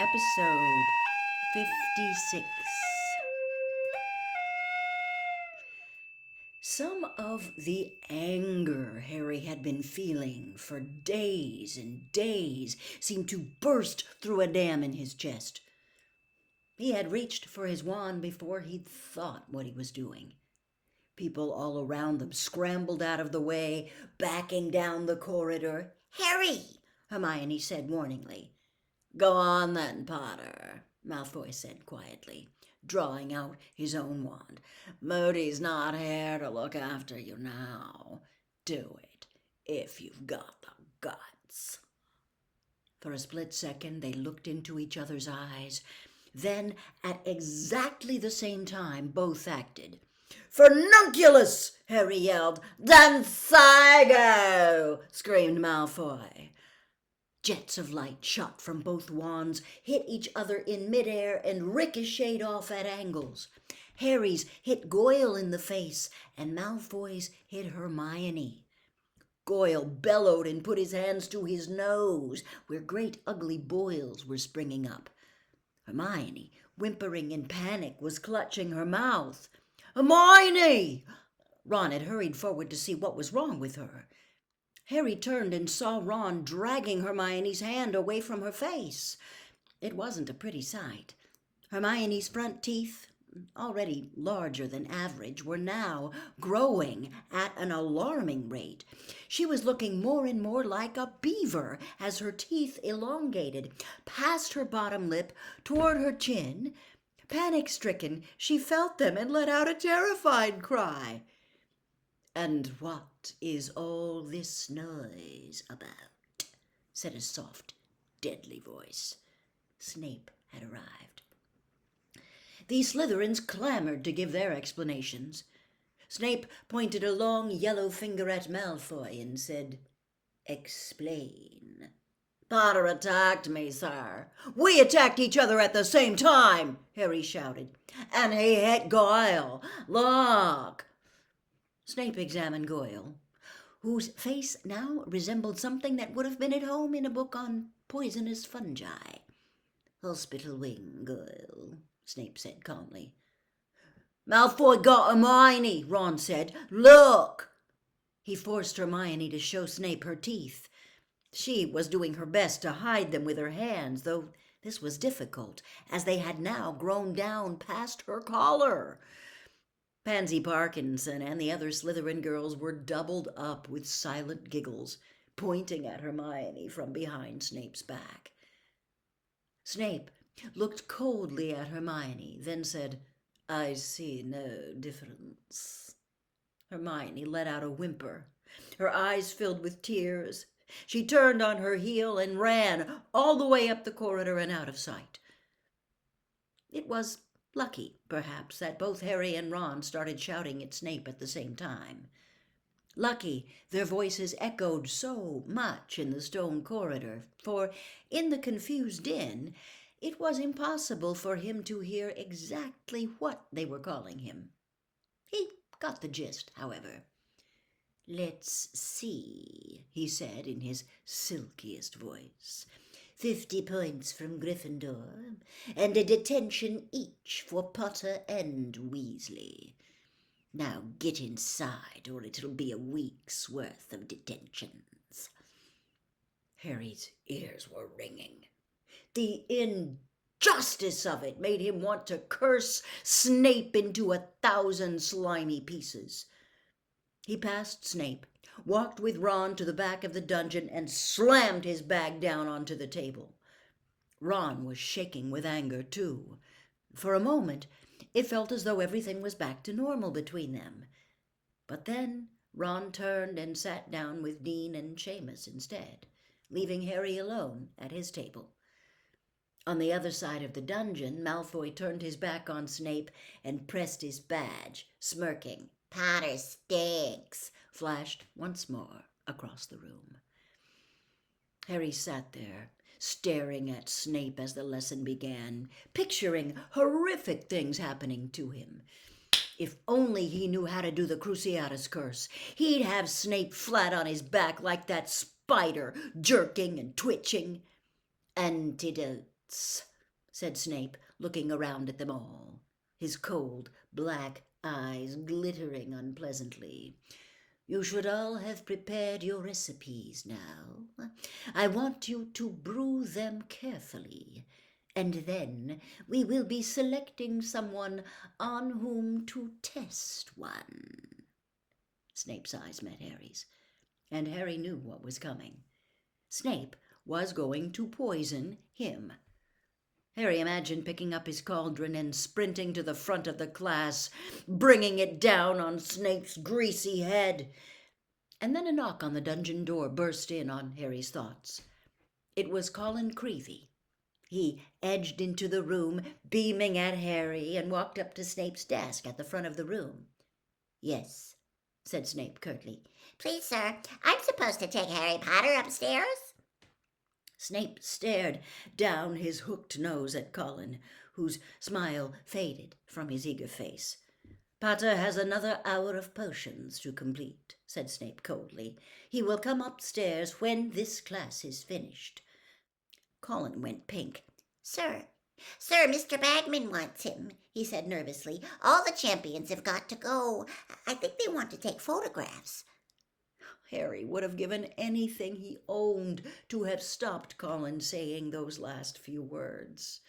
Episode 56. Some of the anger Harry had been feeling for days and days seemed to burst through a dam in his chest. He had reached for his wand before he'd thought what he was doing. People all around them scrambled out of the way, backing down the corridor. "Harry!" Hermione said warningly. "Go on then, Potter," Malfoy said quietly, drawing out his own wand. "Moody's not here to look after you now. Do it, if you've got the guts." For a split second, they looked into each other's eyes. Then, at exactly the same time, both acted. "Furnunculus!" Harry yelled. "Dansago!" screamed Malfoy. Jets of light shot from both wands, hit each other in midair, and ricocheted off at angles. Harry's hit Goyle in the face, and Malfoy's hit Hermione. Goyle bellowed and put his hands to his nose, where great ugly boils were springing up. Hermione, whimpering in panic, was clutching her mouth. "Hermione!" Ron had hurried forward to see what was wrong with her. Harry turned and saw Ron dragging Hermione's hand away from her face. It wasn't a pretty sight. Hermione's front teeth, already larger than average, were now growing at an alarming rate. She was looking more and more like a beaver as her teeth elongated past her bottom lip toward her chin. Panic-stricken, she felt them and let out a terrified cry. "And what is all this noise about?" said a soft, deadly voice. Snape had arrived. The Slytherins clamored to give their explanations. Snape pointed a long yellow finger at Malfoy and said, "Explain." "Potter attacked me, sir." "We attacked each other at the same time," Harry shouted. "And he hit Goyle. Look." Snape examined Goyle, whose face now resembled something that would have been at home in a book on poisonous fungi. "Hospital wing, Goyle," Snape said calmly. "Malfoy got Hermione," Ron said. "Look." He forced Hermione to show Snape her teeth. She was doing her best to hide them with her hands, though this was difficult, as they had now grown down past her collar. Pansy Parkinson and the other Slytherin girls were doubled up with silent giggles, pointing at Hermione from behind Snape's back. Snape looked coldly at Hermione, then said, "I see no difference." Hermione let out a whimper. Her eyes filled with tears. She turned on her heel and ran all the way up the corridor and out of sight. It was lucky, perhaps, that both Harry and Ron started shouting at Snape at the same time. Lucky their voices echoed so much in the stone corridor, for in the confused din it was impossible for him to hear exactly what they were calling him. He got the gist, however. "Let's see," he said in his silkiest voice. 50 points from Gryffindor, and a detention each for Potter and Weasley. Now get inside, or it'll be a week's worth of detentions." Harry's ears were ringing. The injustice of it made him want to curse Snape into 1,000 slimy pieces. He passed Snape, walked with Ron to the back of the dungeon, and slammed his bag down onto the table. Ron was shaking with anger, too. For a moment, it felt as though everything was back to normal between them. But then Ron turned and sat down with Dean and Seamus instead, leaving Harry alone at his table. On the other side of the dungeon, Malfoy turned his back on Snape and pressed his badge, smirking. "Potter stinks," flashed once more across the room. Harry sat there, staring at Snape as the lesson began, picturing horrific things happening to him. If only he knew how to do the Cruciatus Curse, he'd have Snape flat on his back like that spider, jerking and twitching. "Antidotes," said Snape, looking around at them all, his cold, black eyes glittering unpleasantly. "You should all have prepared your recipes now. I want you to brew them carefully, and then we will be selecting someone on whom to test one." Snape's eyes met Harry's, and Harry knew what was coming. Snape was going to poison him. Harry imagined picking up his cauldron and sprinting to the front of the class, bringing it down on Snape's greasy head. And then a knock on the dungeon door burst in on Harry's thoughts. It was Colin Creevey. He edged into the room, beaming at Harry, and walked up to Snape's desk at the front of the room. "Yes," said Snape curtly. "Please, sir, I'm supposed to take Harry Potter upstairs." Snape stared down his hooked nose at Colin, whose smile faded from his eager face. "Potter has another hour of potions to complete," said Snape coldly. "He will come upstairs when this class is finished." Colin went pink. Sir, Mr. Bagman wants him," he said nervously. "All the champions have got to go. I think they want to take photographs." Harry would have given anything he owned to have stopped Colin saying those last few words.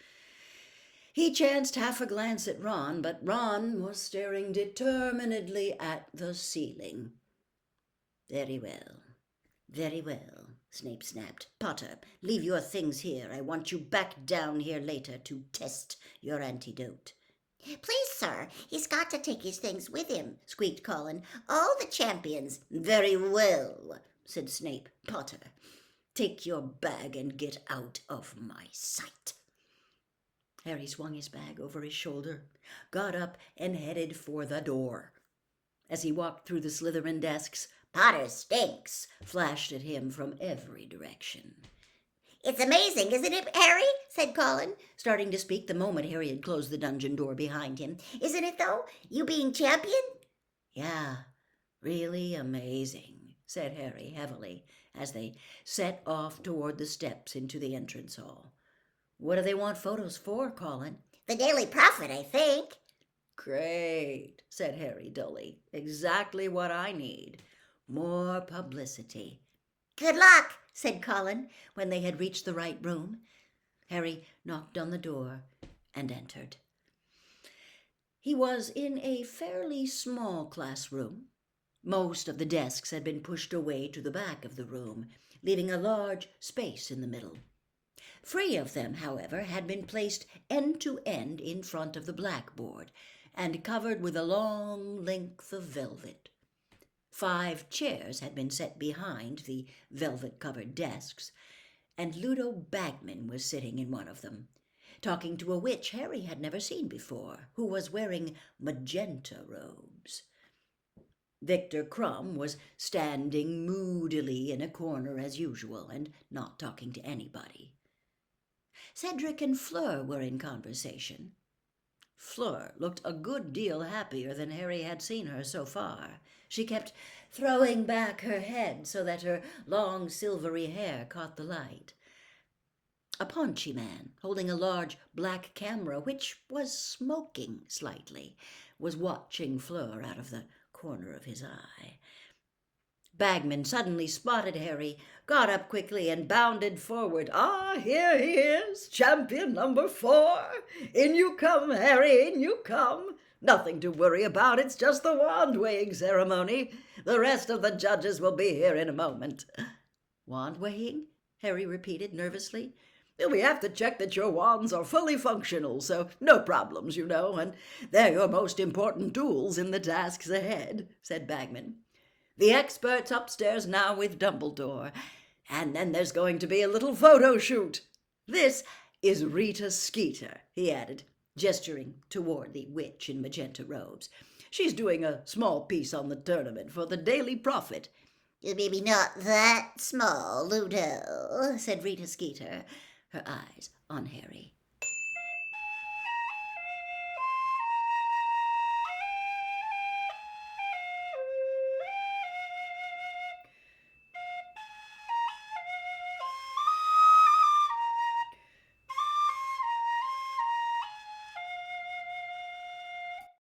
He chanced half a glance at Ron, but Ron was staring determinedly at the ceiling. Very well, Snape snapped. "Potter, leave your things here. I want you back down here later to test your antidote." "Please, sir, he's got to take his things with him," squeaked Colin. "All the champions." "Very well," said Snape. "Potter, take your bag and get out of my sight." Harry swung his bag over his shoulder, got up, and headed for the door. As he walked through the Slytherin desks, "Potter stinks," flashed at him from every direction. "It's amazing, isn't it, Harry?" said Colin, starting to speak the moment Harry had closed the dungeon door behind him. "Isn't it, though? You being champion?" "Yeah, really amazing," said Harry heavily, as they set off toward the steps into the entrance hall. "What do they want photos for, Colin?" "The Daily Prophet, I think." "Great," said Harry dully. "Exactly what I need. More publicity." "Good luck," said Colin when they had reached the right room. Harry knocked on the door and entered. He was in a fairly small classroom. Most of the desks had been pushed away to the back of the room, leaving a large space in the middle. 3 of them, however, had been placed end to end in front of the blackboard and covered with a long length of velvet. 5 chairs had been set behind the velvet-covered desks, and Ludo Bagman was sitting in one of them, talking to a witch Harry had never seen before, who was wearing magenta robes. Victor Crumb was standing moodily in a corner as usual and not talking to anybody. Cedric and Fleur were in conversation. Fleur looked a good deal happier than Harry had seen her so far. She kept throwing back her head so that her long silvery hair caught the light. A paunchy man, holding a large black camera, which was smoking slightly, was watching Fleur out of the corner of his eye. Bagman suddenly spotted Harry, got up quickly, and bounded forward. "Ah, here he is, champion number 4. In you come, Harry, in you come. Nothing to worry about, it's just the wand-weighing ceremony. The rest of the judges will be here in a moment." "Wand-weighing?" Harry repeated nervously. "We have to check that your wands are fully functional, so no problems, you know, and they're your most important tools in the tasks ahead," said Bagman. "The expert's upstairs now with Dumbledore, and then there's going to be a little photo shoot. This is Rita Skeeter," he added, gesturing toward the witch in magenta robes. "She's doing a small piece on the tournament for the Daily Prophet." "Maybe not that small, Ludo," said Rita Skeeter, her eyes on Harry.